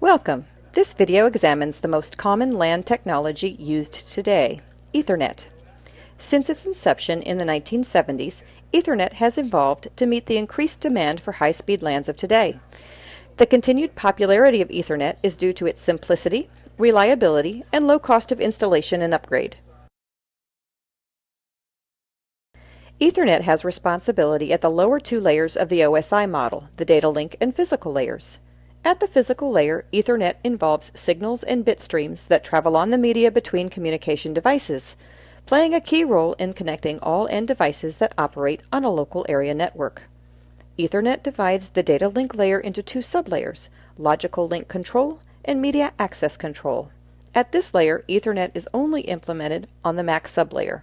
Welcome! This video examines the most common LAN technology used today, Ethernet. Since its inception in the 1970s, Ethernet has evolved to meet the increased demand for high-speed LANs of today. The continued popularity of Ethernet is due to its simplicity, reliability, and low cost of installation and upgrade. Ethernet has responsibility at the lower two layers of the OSI model, the data link and physical layers. At the physical layer, Ethernet involves signals and bit streams that travel on the media between communication devices, playing a key role in connecting all end devices that operate on a local area network. Ethernet divides the data link layer into two sublayers, logical link control and media access control. At this layer, Ethernet is only implemented on the MAC sublayer.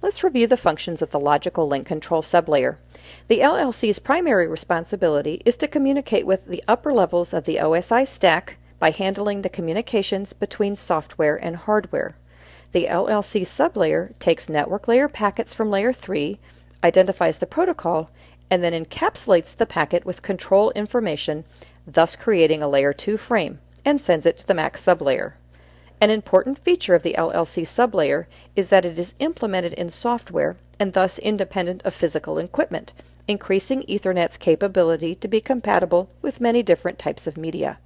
Let's review the functions of the logical link control sublayer. The LLC's primary responsibility is to communicate with the upper levels of the OSI stack by handling the communications between software and hardware. The LLC sublayer takes network layer packets from layer 3, identifies the protocol, and then encapsulates the packet with control information, thus creating a layer 2 frame, and sends it to the MAC sublayer. An important feature of the LLC sublayer is that it is implemented in software and thus independent of physical equipment, increasing Ethernet's capability to be compatible with many different types of media.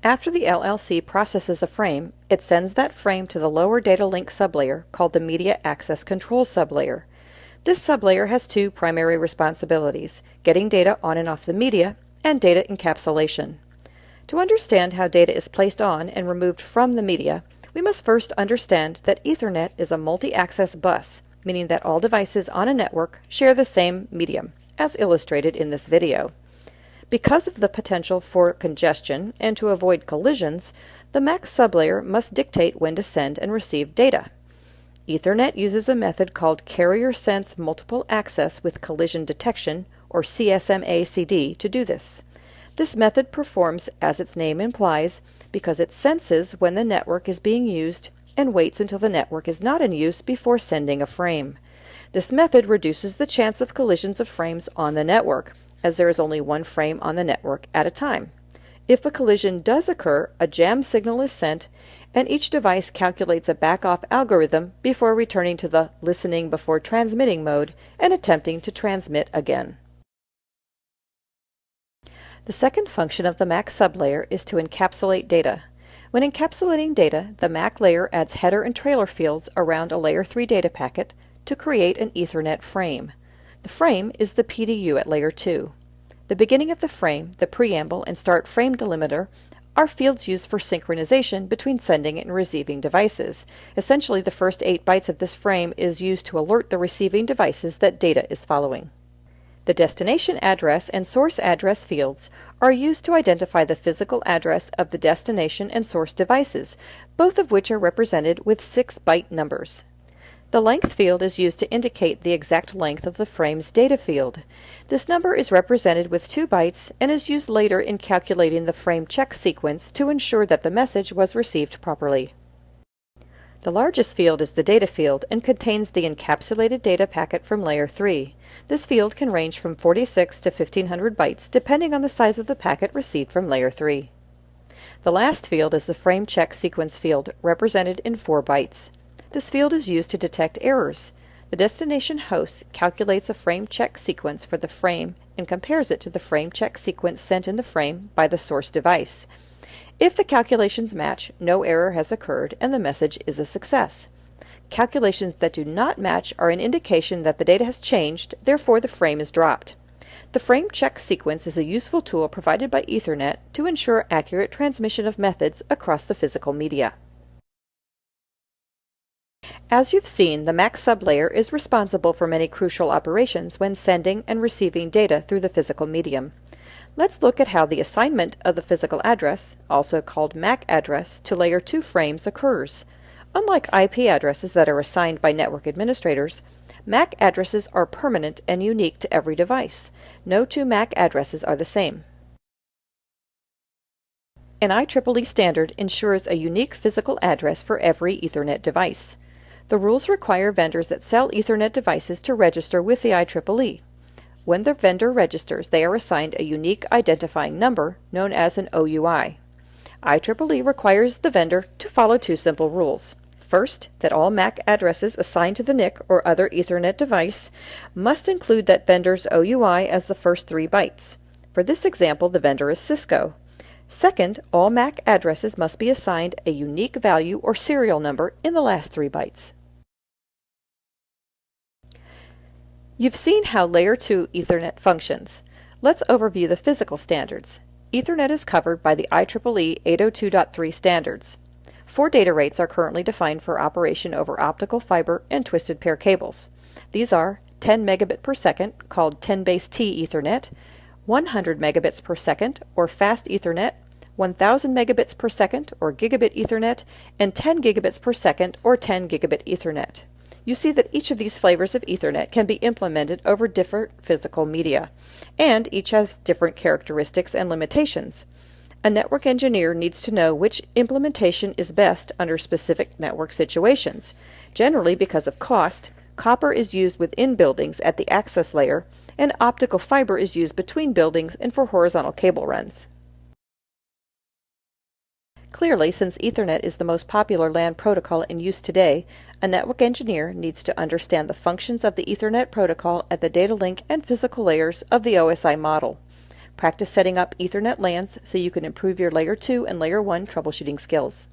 After the LLC processes a frame, it sends that frame to the lower data link sublayer called the Media Access Control sublayer. This sublayer has two primary responsibilities: getting data on and off the media, and data encapsulation. To understand how data is placed on and removed from the media, we must first understand that Ethernet is a multi-access bus, meaning that all devices on a network share the same medium, as illustrated in this video. Because of the potential for congestion and to avoid collisions, the MAC sublayer must dictate when to send and receive data. Ethernet uses a method called Carrier Sense Multiple Access with Collision Detection, or CSMA-CD, to do this. This method performs as its name implies because it senses when the network is being used and waits until the network is not in use before sending a frame. This method reduces the chance of collisions of frames on the network, as there is only one frame on the network at a time. If a collision does occur, a jam signal is sent, and each device calculates a back-off algorithm before returning to the listening before transmitting mode and attempting to transmit again. The second function of the MAC sublayer is to encapsulate data. When encapsulating data, the MAC layer adds header and trailer fields around a layer 3 data packet to create an Ethernet frame. The frame is the PDU at layer 2. The beginning of the frame, the preamble, and start frame delimiter are fields used for synchronization between sending and receiving devices. Essentially, the first 8 bytes of this frame is used to alert the receiving devices that data is following. The destination address and source address fields are used to identify the physical address of the destination and source devices, both of which are represented with 6-byte numbers. The length field is used to indicate the exact length of the frame's data field. This number is represented with 2 bytes and is used later in calculating the frame check sequence to ensure that the message was received properly. The largest field is the data field and contains the encapsulated data packet from layer 3. This field can range from 46 to 1500 bytes depending on the size of the packet received from layer 3. The last field is the frame check sequence field, represented in 4 bytes. This field is used to detect errors. The destination host calculates a frame check sequence for the frame and compares it to the frame check sequence sent in the frame by the source device. If the calculations match, no error has occurred and the message is a success. Calculations that do not match are an indication that the data has changed, therefore the frame is dropped. The frame check sequence is a useful tool provided by Ethernet to ensure accurate transmission of methods across the physical media. As you've seen, the MAC sublayer is responsible for many crucial operations when sending and receiving data through the physical medium. Let's look at how the assignment of the physical address, also called MAC address, to layer 2 frames occurs. Unlike IP addresses that are assigned by network administrators, MAC addresses are permanent and unique to every device. No 2 MAC addresses are the same. An IEEE standard ensures a unique physical address for every Ethernet device. The rules require vendors that sell Ethernet devices to register with the IEEE. When the vendor registers, they are assigned a unique identifying number known as an OUI. IEEE requires the vendor to follow two simple rules. First, that all MAC addresses assigned to the NIC or other Ethernet device must include that vendor's OUI as the first 3 bytes. For this example, the vendor is Cisco. Second, all MAC addresses must be assigned a unique value or serial number in the last 3 bytes. You've seen how Layer 2 Ethernet functions. Let's overview the physical standards. Ethernet is covered by the IEEE 802.3 standards. 4 data rates are currently defined for operation over optical fiber and twisted pair cables. These are 10 megabit per second, called 10 base T Ethernet, 100 megabits per second, or fast Ethernet, 1000 megabits per second, or gigabit Ethernet, and 10 gigabits per second, or 10 gigabit Ethernet. You see that each of these flavors of Ethernet can be implemented over different physical media, and each has different characteristics and limitations. A network engineer needs to know which implementation is best under specific network situations. Generally, because of cost, copper is used within buildings at the access layer, and optical fiber is used between buildings and for horizontal cable runs. Clearly, since Ethernet is the most popular LAN protocol in use today, a network engineer needs to understand the functions of the Ethernet protocol at the data link and physical layers of the OSI model. Practice setting up Ethernet LANs so you can improve your Layer 2 and Layer 1 troubleshooting skills.